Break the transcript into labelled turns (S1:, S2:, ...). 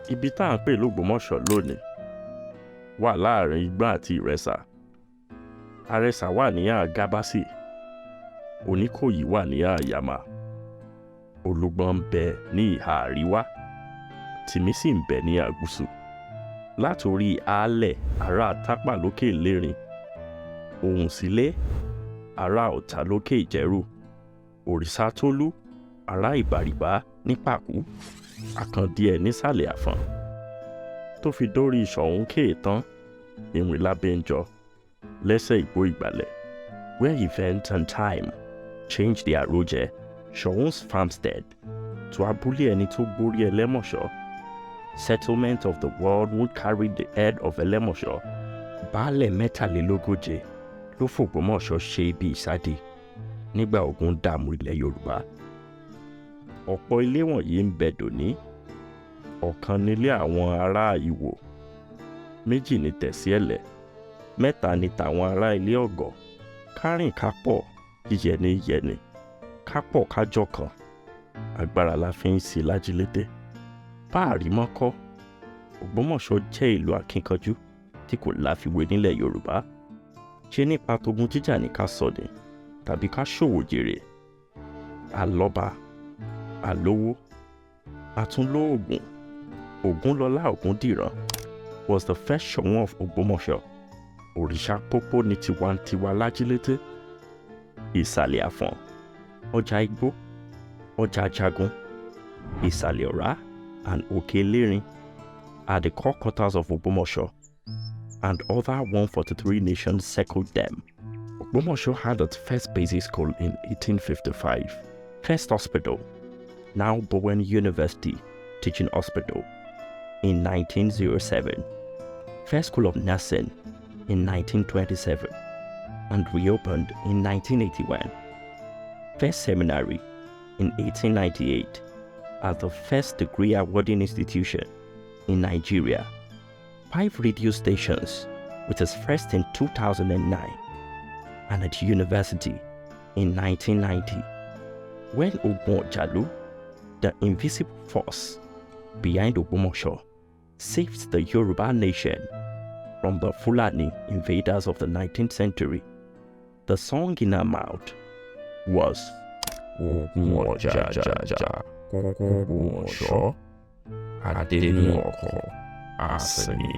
S1: Ibi tá à ń pè l'Ògbómọ̀ṣọ́ lónìí wà láàrin Igbá àti Ìrẹsà. Àrẹsà wà ní ìhà Gábásì, Oníkòyí wà ní ìhà Yàmà, Olúgbọ́n ń bẹ ní ìhà àríwá, Tìmì sì ń bẹ ní ìhà gúúsù. Látorí Aálẹ̀ ará Tápà lókè Ìlérin, Òhùnsílé ará Ọ̀tà lókè Ìjẹ̀rú, Òrìṣàtólú ará Ìbàrìbá ní Pàkú, Àkàndí ẹ̀ nísàlẹ̀ Àfọ̀n, tó fi dórí Ṣọ̀ún Kéètán, Ìrìnlábẹ́njọ, lẹ́sẹ̀ Ìgbó Ìgbàlẹ̀, where event and time changed the àròjẹ Ṣọ̀ún's farmstead to abúlé ẹni tó gbórí Ẹlẹ́mọ̀ṣọ́. Settlement of the world would carry the head of Ẹlẹ́mọ̀ṣọ́. Baálẹ̀ mẹ́tàlélógóje ló f'Ògbómọ̀ṣọ́ ṣe ibi ìsádi nígbà ogun dààmú ilẹ̀ Yorùbá. Ọ̀pọ̀ ilé wọ̀nyí ń bẹ dòní. Ọ̀kan nílé àwọn ará Ìwò, méjì ní Tẹ̀síẹ̀lẹ̀, mẹ́ta ní tàwọn ará ilé Ọ̀gọ̀. Kárìn kápọ̀, yíyẹni yẹni, kápọ̀ kájọ kan, agbára la fi ń ṣe lájílété. Bá àrímọ́kọ́, Ògbómọ̀ṣọ́ jẹ́ ìlú akínkanjú tí kò láfiwé nílẹ̀ Yorùbá. Ṣé nípa togun jíjà ní ká sọ ni, tàbí ká ṣòwò jèrè? Àlọ́ba, àlówó, àtúnlóògùn, Ògúnlọlá Ògúndìran was the first Ṣọ̀ún of Ògbómọ̀ṣọ́. Òrìṣà pópó ní tiwantiwa lájílété. Ìsàlẹ̀ Àfọ̀n, ọjà Igbó, ọjà Jagun, Ìsàlẹ̀ Ọ̀rá and Òkè Ìlérin are the core quarters of Ògbómọ̀ṣọ́, and other 143 nations circled them. Ògbómọ̀ṣọ́ had its first basic school in 1855, first hospital, now Bowen University Teaching Hospital, in 1907, first school of nursing in 1927, and reopened in 1981, first seminary in 1898, as the first degree awarding institution in Nigeria, 5 radio stations with its first in 2009, and at university in 1990, when Ògbómọ̀jálú, the invisible force behind Ògbómọ̀ṣọ́, saved the Yoruba nation from the Fulani invaders of the 19th century. The song in her mouth was
S2: Ògbómọ̀jájájá Ògbómọ̀ṣọ́ Adéníọ̀kọ̀ Àsìnì.